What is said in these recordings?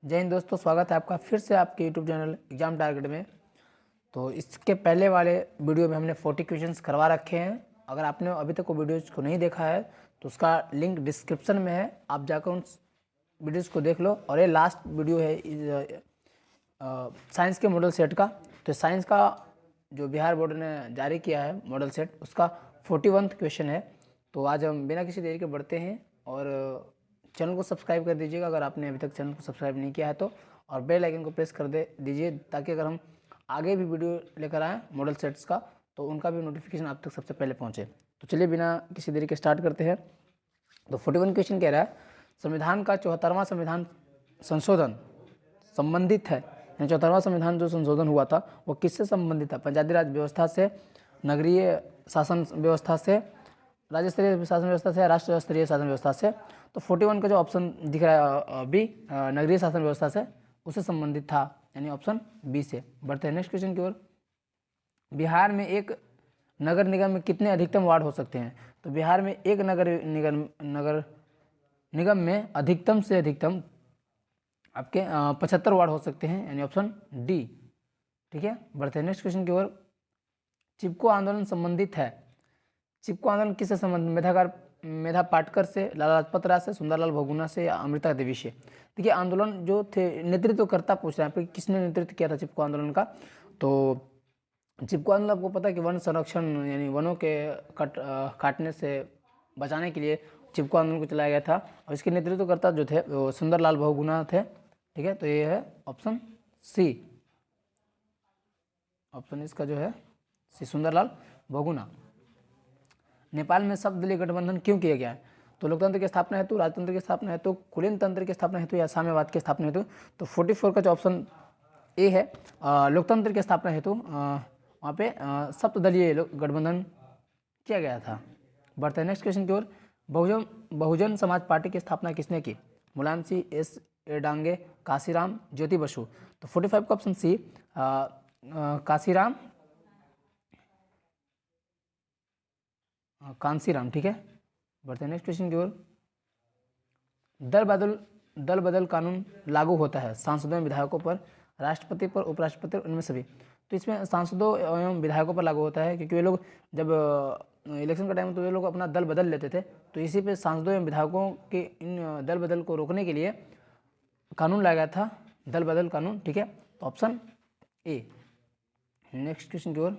जय हिंद दोस्तों, स्वागत है आपका फिर से आपके यूट्यूब चैनल एग्जाम टारगेट में। तो इसके पहले वाले वीडियो में हमने 40 क्वेश्चंस करवा रखे हैं। अगर आपने अभी तक वो वीडियोज़ को नहीं देखा है तो उसका लिंक डिस्क्रिप्शन में है, आप जाकर उन वीडियोज़ को देख लो। और ये लास्ट वीडियो है साइंस के मॉडल सेट का। तो साइंस का जो बिहार बोर्ड ने जारी किया है मॉडल सेट, उसका 41वां क्वेश्चन है। तो आज हम बिना किसी देरी के बढ़ते हैं और चैनल को सब्सक्राइब कर दीजिएगा अगर आपने अभी तक चैनल को सब्सक्राइब नहीं किया है तो, और बेल आइकन को प्रेस कर दे दीजिए ताकि अगर हम आगे भी वीडियो लेकर आएँ मॉडल सेट्स का तो उनका भी नोटिफिकेशन आप तक सबसे पहले पहुँचे। तो चलिए बिना किसी देरी के स्टार्ट करते हैं। तो 41 क्वेश्चन कह रहा है, संविधान का 74वां संविधान संशोधन संबंधित है, यानी 74वां संविधान जो संशोधन हुआ था वो किससे संबंधित था? पंचायती राज व्यवस्था से, नगरीय शासन व्यवस्था से, राज्य स्तरीय शासन व्यवस्था से, राष्ट्रीय स्तरीय शासन व्यवस्था से। तो 41 का जो ऑप्शन दिख रहा है बी, नगरीय शासन व्यवस्था से, उससे संबंधित था, यानी ऑप्शन बी से। बढ़ते हैं नेक्स्ट क्वेश्चन की ओर। बिहार में एक नगर निगम में कितने अधिकतम वार्ड हो सकते हैं? तो बिहार में एक नगर निगम में अधिकतम से अधिकतम आपके 75 वार्ड हो सकते हैं, यानी ऑप्शन डी। ठीक है, बढ़ते हैं नेक्स्ट क्वेश्चन की ओर। चिपको आंदोलन संबंधित है, चिपको आंदोलन किससे संबंधित? मेधा पाटकर से, लाला लाजपत राय से, सुंदरलाल बहुगुणा से, या अमृता देवी से? देखिए आंदोलन जो थे, नेतृत्वकर्ता पूछ रहे हैं किसने नेतृत्व किया था चिपको आंदोलन का। तो चिपको आंदोलन आपको पता है कि वन संरक्षण यानी वनों के काटने से बचाने के लिए चिपको आंदोलन को चलाया गया था, और इसके नेतृत्वकर्ता जो थे वो सुंदरलाल बहुगुणा थे। ठीक है, तो ये है ऑप्शन सी, ऑप्शन इसका जो है सी, सुंदरलाल बहुगुणा। नेपाल में सर्वदलीय गठबंधन क्यों किया गया है? तो लोकतंत्र की स्थापना हेतु, राजतंत्र की स्थापना हेतु, कुलीन तंत्र की स्थापना हेतु, या साम्यवाद की स्थापना हेतु? तो 44 का जो ऑप्शन ए है, लोकतंत्र की स्थापना हेतु वहाँ पे सप्तदलीय गठबंधन किया गया था। बढ़ते हैं नेक्स्ट क्वेश्चन की ओर। बहुजन समाज पार्टी की स्थापना किसने की? Mulayam Singh, S A Dange, Kashiram, Jyoti Basu? तो 45 का ऑप्शन सी, कांसीराम। ठीक है, बढ़ते हैं नेक्स्ट क्वेश्चन की ओर। दल बदल कानून लागू होता है सांसदों एवं विधायकों पर, राष्ट्रपति पर, उपराष्ट्रपति पर, उनमें सभी? तो इसमें सांसदों एवं विधायकों पर लागू होता है, क्योंकि वे लोग जब इलेक्शन का टाइम तो वे लोग अपना दल बदल लेते थे, तो इसी पे सांसदों एवं विधायकों के इन दल बदल को रोकने के लिए कानून लाया गया था, दल बदल कानून। ठीक है, तो ऑप्शन ए। नेक्स्ट क्वेश्चन की ओर।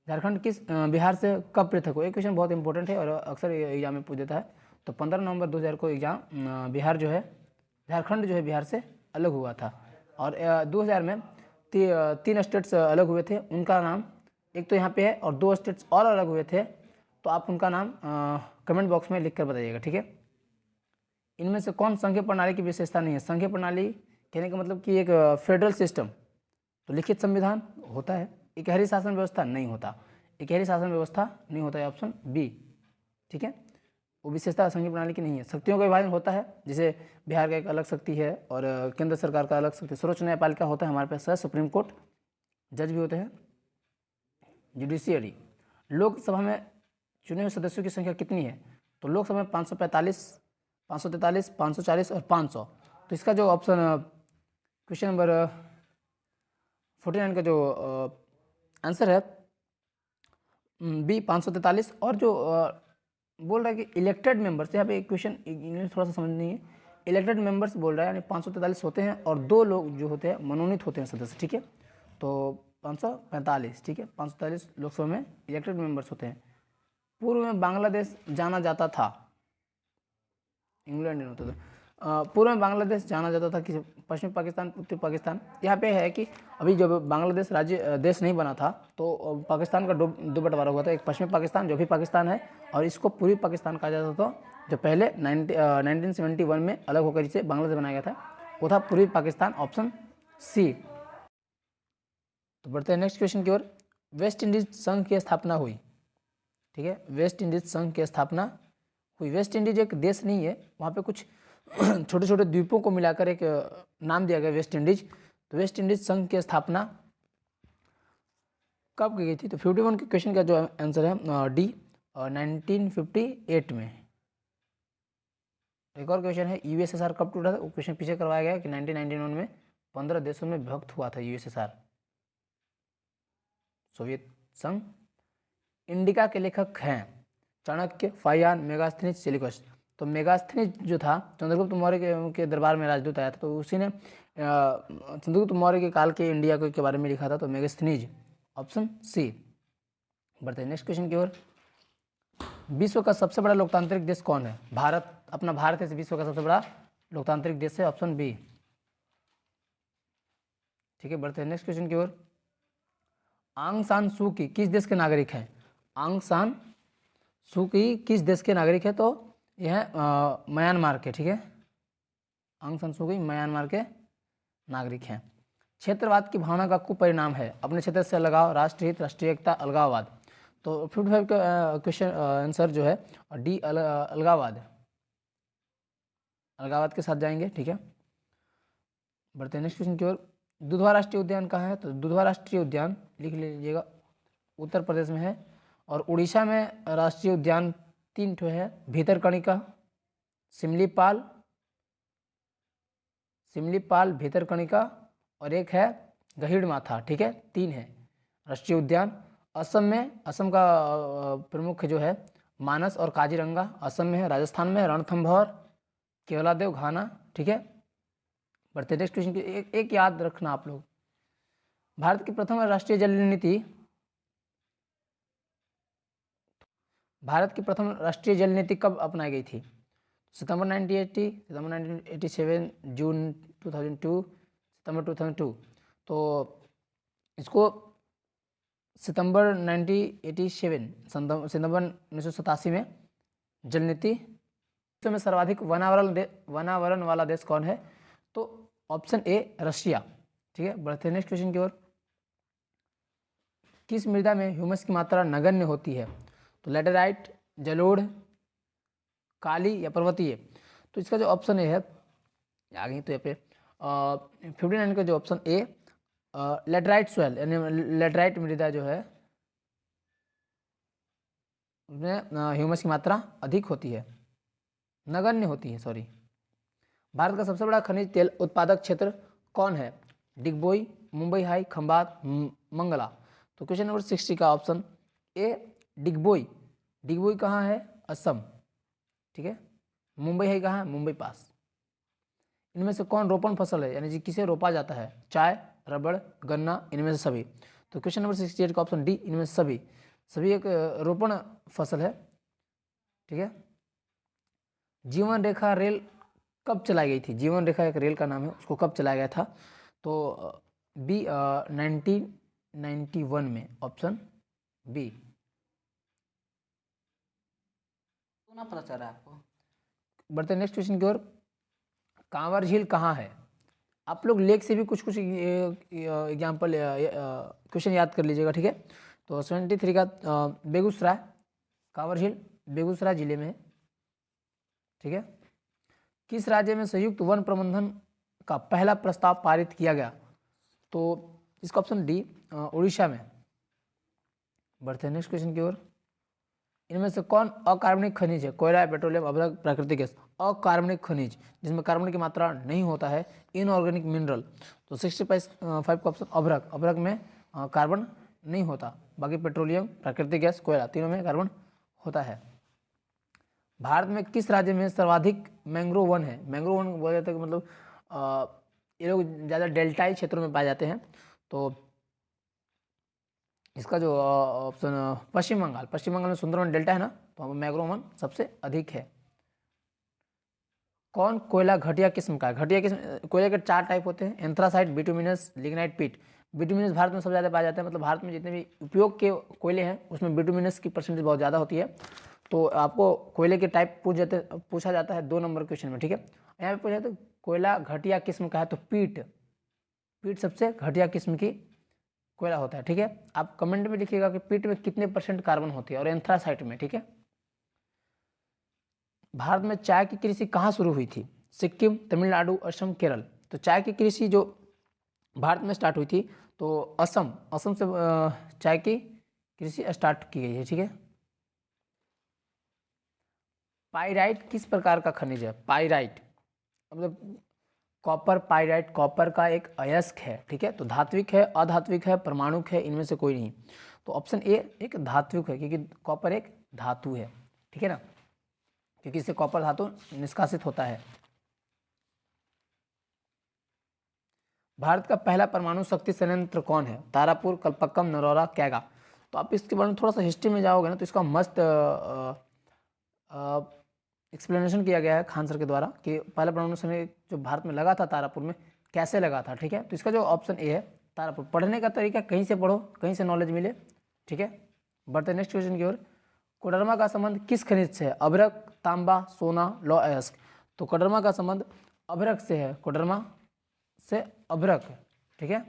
झारखंड किस बिहार से कब पृथक हुआ? ये क्वेश्चन बहुत इंपॉर्टेंट है और अक्सर एग्जाम में पूछ देता है। तो 15 नवंबर 2000 को एग्जाम बिहार जो है, झारखंड जो है बिहार से अलग हुआ था। और 2000 में तीन स्टेट्स अलग हुए थे, उनका नाम एक तो यहाँ पे है और दो स्टेट्स और अलग हुए थे, तो आप उनका नाम कमेंट बॉक्स में लिख कर बताइएगा। ठीक है, इनमें से कौन संघीय प्रणाली की विशेषता नहीं है? संघीय प्रणाली कहने का मतलब कि एक फेडरल सिस्टम, तो लिखित संविधान होता है, इकहरी शासन व्यवस्था नहीं होता, इकहरी शासन व्यवस्था नहीं होता है, ऑप्शन बी। ठीक है, वो विशेषता संघीय प्रणाली की नहीं है। शक्तियों का विभाजन होता है, जैसे बिहार का एक अलग शक्ति है और केंद्र सरकार का अलग शक्ति, सर्वोच्च न्यायपालिका होता है हमारे पास, है सुप्रीम कोर्ट, जज भी होते हैं, जुडिशियरी। लोकसभा में चुने हुए सदस्यों की संख्या कितनी है? तो लोकसभा में 545, 543, 540 और 500। तो इसका जो ऑप्शन क्वेश्चन नंबर 49 का जो आंसर है बी 543। और जो बोल रहा है कि इलेक्टेड मेंबर्स, यहाँ पे क्वेश्चन इंग्लिश थोड़ा सा समझ नहीं है, इलेक्टेड मेंबर्स बोल रहा है, यानी 543 होते हैं और 2 लोग जो होते हैं मनोनीत होते हैं सदस्य। ठीक है, तो 545। ठीक है, 543 लोकसभा में इलेक्टेड मेंबर्स होते हैं। पूर्व में बांग्लादेश जाना जाता था, इंग्लैंड होता था, पूर्व में बांग्लादेश जाना जाता था कि पश्चिमी पाकिस्तान, उत्तरी पाकिस्तान? यहाँ पे है कि अभी जब बांग्लादेश राज्य देश नहीं बना था तो पाकिस्तान का दो बंटवारा हुआ था, एक पश्चिमी पाकिस्तान जो भी पाकिस्तान है, और इसको पूर्वी पाकिस्तान कहा जाता था, जो पहले 1971 में अलग होकर जिसे बांग्लादेश बनाया गया था, वो था पूर्वी पाकिस्तान, ऑप्शन सी। तो बढ़ते हैं नेक्स्ट क्वेश्चन की ओर। वेस्ट इंडीज संघ की स्थापना हुई। ठीक है, वेस्ट इंडीज संघ की स्थापना हुई। वेस्ट इंडीज एक देश नहीं है, वहाँ पे कुछ छोटे छोटे द्वीपों को मिलाकर एक नाम दिया गया वेस्ट इंडीज। तो वेस्ट इंडीज संघ की स्थापना कब की गई थी? तो 51 के क्वेश्चन का जो आंसर है डी, 1958 में। एक और क्वेश्चन है, यूएसएसआर कब टूटा था? वो क्वेश्चन पीछे करवाया गया कि 1991 में 15 देशों में विभक्त हुआ था यूएसएसआर, सोवियत संघ। इंडिका के लेखक हैं चाणक्य, फाहियान, मेगास्थनीज, सेल्यूकस। तो मेगास्थनीज जो था चंद्रगुप्त मौर्य के दरबार में राजदूत आया था, तो उसी ने चंद्रगुप्त मौर्य के काल के इंडिया के बारे में लिखा था, तो मेगास्थनीज, ऑप्शन सी। बढ़ते हैं नेक्स्ट क्वेश्चन की ओर। विश्व का सबसे बड़ा लोकतांत्रिक देश कौन है? भारत, अपना भारत है विश्व का सबसे बड़ा लोकतांत्रिक देश है, ऑप्शन बी। ठीक है, बढ़ते हैं नेक्स्ट क्वेश्चन की ओर। आंग सान सू की किस देश के नागरिक हैं? आंग सान सू की किस देश के नागरिक है? तो यह म्यांमार के, ठीक है, आंग सान सू की म्यांमार के नागरिक हैं। क्षेत्रवाद की भावना का कुपरिणाम है अपने क्षेत्र से लगाव, राष्ट्रहित, राष्ट्रीय एकता, अलगाववाद। तो 55 का क्वेश्चन आंसर जो है डी, अलगाववाद, अलगाववाद के साथ जाएंगे। ठीक है, बढ़ते हैं नेक्स्ट क्वेश्चन की ओर। दुधवा राष्ट्रीय उद्यान कहाँ है? तो दुधवा राष्ट्रीय उद्यान लिख लीजिएगा, उत्तर प्रदेश में है। और उड़ीसा में राष्ट्रीय उद्यान 3 ठो है, भीतरकनिका, सिमलीपाल, भीतरकनिका, और एक है गहिड़माथा। ठीक है, 3 है राष्ट्रीय उद्यान। असम में, असम का प्रमुख जो है मानस और काजीरंगा असम में है। राजस्थान में रणथंभौर, केवलादेव, घाना। ठीक है, बढ़ते नेक्स्ट क्वेश्चन की। एक याद रखना आप लोग, भारत की प्रथम राष्ट्रीय जल नीति, भारत की प्रथम राष्ट्रीय जल नीति कब अपनाई गई थी? सितंबर 1980, सितंबर 1987, जून 2002, सितंबर 2002। तो इसको सितंबर 1987, सितंबर 1987 में जल नीति। विश्व में सर्वाधिक वनावरण वाला देश कौन है? तो ऑप्शन ए, रशिया। ठीक है, बढ़ते हैं नेक्स्ट क्वेश्चन की ओर। किस मृदा में ह्यूमस की मात्रा नगण्य होती है? तो लेटेराइट, जलोढ़, काली या पर्वतीय। तो इसका जो ऑप्शन ए है, आगे तो यहाँ पे 59 का जो ऑप्शन ए, लेटराइट सॉइल, यानी लेटराइट मृदा जो है उसमें ह्यूमस की मात्रा अधिक होती है, नगण्य होती है, सॉरी। भारत का सबसे बड़ा खनिज तेल उत्पादक क्षेत्र कौन है? डिगबोई, मुंबई हाई, खंबात, मंगला। तो क्वेश्चन नंबर 60 का ऑप्शन ए, डिगबोई। डिगबोई कहाँ है? असम। ठीक है, मुंबई हाई कहाँ है? मुंबई पास। इनमें से कौन रोपण फसल है, यानी कि किसे रोपा जाता है? चाय, रबड़, गन्ना, इनमें से सभी। तो क्वेश्चन नंबर 68 का ऑप्शन डी, इनमें से सभी। सभी एक रोपण फसल है। ठीक है, जीवन रेखा रेल कब चलाई गई थी? जीवन रेखा एक रेल का नाम है, उसको कब चलाया गया था? तो बी, 1991 में, ऑप्शन बी। ना पता चल रहा है आपको। बढ़ते नेक्स्ट क्वेश्चन की ओर। कांवर झील कहाँ है? आप लोग लेक से भी कुछ एग्जाम्पल क्वेश्चन याद कर लीजिएगा। ठीक है, तो 73 का बेगूसराय, कांवर झील बेगूसराय जिले में है। ठीक है, किस राज्य में संयुक्त वन प्रबंधन का पहला प्रस्ताव पारित किया गया? तो इसका ऑप्शन डी, उड़ीसा में। बढ़ते हैं नेक्स्ट क्वेश्चन की ओर। इनमें से कौन अकार्बनिक खनिज है? कोयला, पेट्रोलियम, अभ्रक, प्राकृतिक गैस। अकार्बनिक खनिज जिसमें कार्बन की मात्रा नहीं होता है, इनऑर्गेनिक मिनरल। तो 65 का ऑप्शन अभ्रक, अभ्रक में कार्बन नहीं होता। बाकी पेट्रोलियम, प्राकृतिक गैस, कोयला, तीनों में कार्बन होता है। भारत में किस राज्य में सर्वाधिक मैंग्रोव वन है? मैंग्रोव वन बोला जाता है कि मतलब ये लोग ज़्यादा डेल्टाई क्षेत्रों में पाए जाते हैं। तो इसका जो ऑप्शन पश्चिम बंगाल, पश्चिम बंगाल में सुंदरवन डेल्टा है ना, तो मैंग्रोव वन सबसे अधिक है। कौन कोयला घटिया किस्म का है? घटिया किस्म, कोयले के 4 टाइप होते हैं, एंथ्रासाइट, बिटुमिनस, लिग्नाइट, पीट। बिटुमिनस भारत में सबसे ज़्यादा पाया जाता है, मतलब भारत में जितने भी उपयोग के कोयले हैं उसमें बिटुमिनस की परसेंटेज बहुत ज़्यादा होती है। तो आपको कोयले के टाइप पूछा जाता है 2 नंबर क्वेश्चन में। ठीक है, यहाँ पे पूछा तो कोयला घटिया किस्म का है, तो पीट सबसे घटिया किस्म की कोयला होता है। ठीक है, आप कमेंट में लिखिएगा कि पीट में कितने % कार्बन होती है, और एंथ्रासाइट में। ठीक है, भारत में चाय की कृषि कहाँ शुरू हुई थी? सिक्किम, तमिलनाडु, असम, केरल। तो चाय की कृषि जो भारत में स्टार्ट हुई थी, तो असम से चाय की कृषि स्टार्ट की गई है। ठीक है, पाइराइट किस प्रकार का खनिज है? पाइराइट मतलब कॉपर, पाइराइट कॉपर का एक अयस्क है, ठीक है। तो धात्विक है, अधात्विक है, परमाणुक है, इनमें से कोई नहीं। तो ऑप्शन ए एक धात्विक है, क्योंकि कॉपर एक धातु है, ठीक है ना, क्योंकि इससे कॉपर धातु निष्कासित होता है। भारत का पहला परमाणु शक्ति संयंत्र कौन है? तारापुर, कल्पक्कम, नरौरा, कैगा। तो आप इसके बारे में थोड़ा सा हिस्ट्री में जाओगे ना तो इसका मस्त एक्सप्लेनेशन किया गया है खान सर के द्वारा कि पहला परमाणु संयंत्र जो भारत में लगा था तारापुर में, कैसे लगा था, ठीक है। तो इसका जो ऑप्शन ए है तारापुर। पढ़ने का तरीका कहीं से पढ़ो, कहीं से नॉलेज मिले, ठीक है। बढ़ते नेक्स्ट क्वेश्चन की ओर। कोडरमा का संबंध किस खनिज से है? अभ्रक, तांबा, सोना, लौह अयस्क। तो कोडरमा का संबंध अभ्रक से है, कोडरमा से अभ्रक, ठीक है।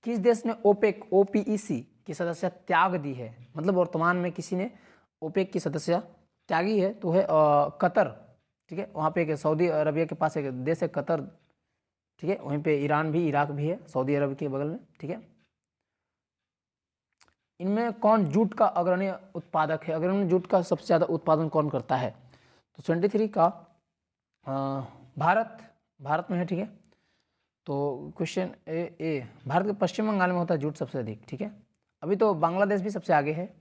किस देश ने ओपेक OPEC की सदस्य त्याग दी है? मतलब वर्तमान में किसी ने ओपेक की सदस्य त्यागी है, तो है कतर, ठीक है। वहाँ पे एक सऊदी अरबिया के पास एक देश है कतर, ठीक है। वहीं पे ईरान भी, इराक भी है सऊदी अरब के बगल में, ठीक है। इनमें कौन जूट का अग्रणी उत्पादक है? अग्रणी जूट का सबसे ज़्यादा उत्पादन कौन करता है? तो 23 का भारत में है, ठीक है। तो क्वेश्चन ए भारत के पश्चिम बंगाल में होता है जूट सबसे अधिक, ठीक है। अभी तो बांग्लादेश भी सबसे आगे है,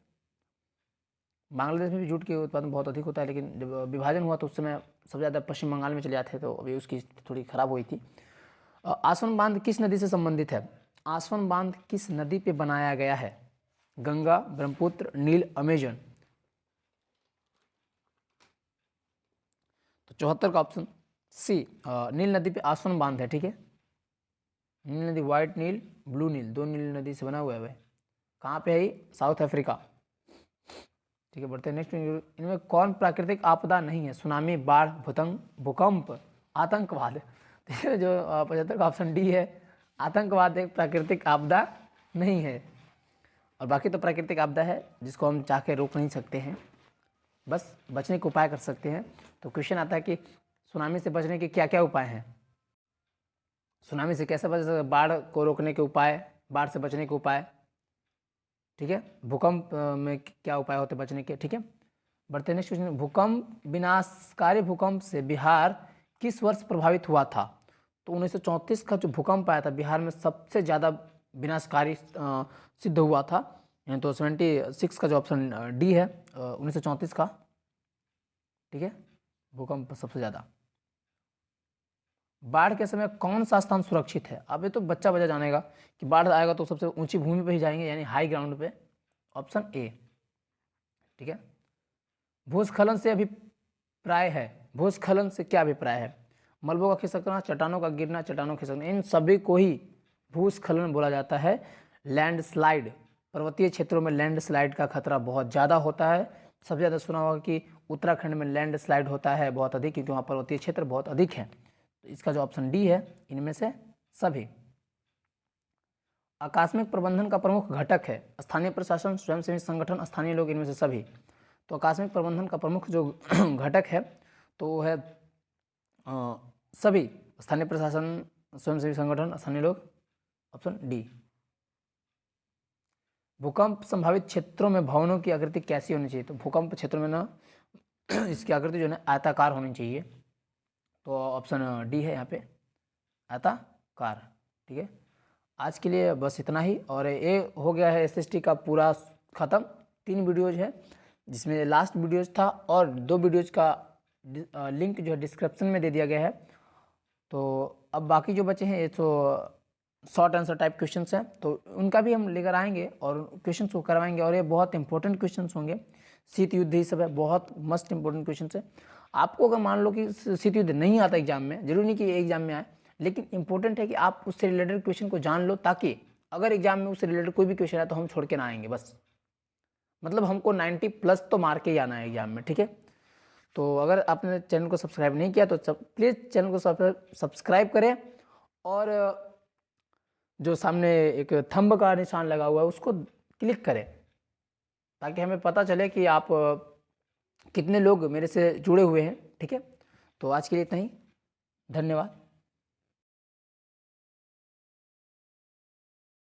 बांग्लादेश में भी जूट के उत्पादन बहुत अधिक होता है, लेकिन जब विभाजन हुआ तो उस समय सबसे ज़्यादा पश्चिम बंगाल में चले जाते थे, तो अभी उसकी स्थिति थोड़ी खराब हुई थी। आसवन बांध किस नदी से संबंधित है? आसवन बांध किस नदी पे बनाया गया है? गंगा, ब्रह्मपुत्र, नील, अमेजन। तो 74 का ऑप्शन सी नील नदी पे आसवन बांध है, ठीक है। नील नदी, व्हाइट नील, ब्लू नील, दो नील नदी से बना हुआ है। वह कहाँ पे है? साउथ अफ्रीका, ठीक है। बढ़ते हैं नेक्स्ट। इनमें कौन प्राकृतिक आपदा नहीं है? सुनामी, बाढ़, भूकंप, आतंकवाद। ठीक है, जो 75 का ऑप्शन डी है, आतंकवाद एक प्राकृतिक आपदा नहीं है, और बाकी तो प्राकृतिक आपदा है जिसको हम चाह के रोक नहीं सकते हैं, बस बचने के उपाय कर सकते हैं। तो क्वेश्चन आता है कि सुनामी से बचने के क्या क्या उपाय हैं? सुनामी से कैसे बच सकते? बाढ़ को रोकने के उपाय, बाढ़ से बचने के उपाय, ठीक है। भूकंप में क्या उपाय होते हैं बचने के, ठीक है। बढ़ते नेक्स्ट क्वेश्चन। भूकंप, विनाशकारी भूकंप से बिहार किस वर्ष प्रभावित हुआ था? तो 1934 का जो भूकंप आया था बिहार में सबसे ज़्यादा विनाशकारी सिद्ध हुआ था। तो 76 का जो ऑप्शन डी है 1934 का, ठीक है, भूकंप सबसे ज़्यादा। बाढ़ के समय कौन सा स्थान सुरक्षित है? अब ये तो बच्चा जानेगा कि बाढ़ आएगा तो सबसे ऊंची भूमि पे ही जाएंगे, यानी हाई ग्राउंड पे, ऑप्शन ए, ठीक है। भूस्खलन से अभिप्राय है? भूस्खलन से क्या अभिप्राय है? मलबों का खिसकना, चट्टानों का गिरना, चट्टानों का खिसकना, इन सभी को ही भूस्खलन बोला जाता है। लैंडस्लाइड, पर्वतीय क्षेत्रों में लैंडस्लाइड का खतरा बहुत ज़्यादा होता है। सबसे ज़्यादा सुना होगा कि उत्तराखंड में लैंडस्लाइड होता है बहुत अधिक, क्योंकि वहाँ पर्वतीय क्षेत्र बहुत अधिक है। तो इसका जो ऑप्शन डी है इनमें से सभी। आकस्मिक प्रबंधन का प्रमुख घटक है? स्थानीय प्रशासन, स्वयंसेवी संगठन, स्थानीय लोग, इनमें से सभी। तो आकस्मिक प्रबंधन का प्रमुख जो घटक है तो वो है सभी, स्थानीय प्रशासन, स्वयंसेवी संगठन, स्थानीय लोग, ऑप्शन डी। भूकंप संभावित क्षेत्रों में भवनों की आकृति कैसी होनी चाहिए? तो भूकंप क्षेत्रों में ना इसकी आकृति जो है आयताकार होनी चाहिए, तो ऑप्शन डी है यहाँ पे, आयताकार, ठीक है। आज के लिए बस इतना ही, और ये हो गया है SST का पूरा ख़त्म। 3 वीडियोज है जिसमें लास्ट वीडियोज था, और 2 वीडियोज का लिंक जो है डिस्क्रिप्शन में दे दिया गया है। तो अब बाकी जो बचे हैं ये तो शॉर्ट आंसर टाइप क्वेश्चंस हैं, तो उनका भी हम लेकर आएंगे और क्वेश्चंस को करवाएंगे, और ये बहुत इंपॉर्टेंट क्वेश्चंस होंगे। शीत युद्ध ही सब है, बहुत मस्ट इंपॉर्टेंट क्वेश्चन है। आपको अगर मान लो कि शीत युद्ध नहीं आता एग्जाम में, जरूरी नहीं कि एग्जाम में आए, लेकिन इंपॉर्टेंट है कि आप उससे रिलेटेड क्वेश्चन को जान लो, ताकि अगर एग्जाम में उससे रिलेटेड कोई भी क्वेश्चन आए तो हम छोड़ के ना आएंगे। बस मतलब हमको 90+ तो मार के ही आना है एग्जाम में, ठीक है। तो अगर आपने चैनल को सब्सक्राइब नहीं किया तो प्लीज़ चैनल को सब्सक्राइब करें, और जो सामने एक थंब का निशान लगा हुआ है उसको क्लिक करें, ताकि हमें पता चले कि आप कितने लोग मेरे से जुड़े हुए हैं, ठीक है। तो आज के लिए इतना ही, धन्यवाद।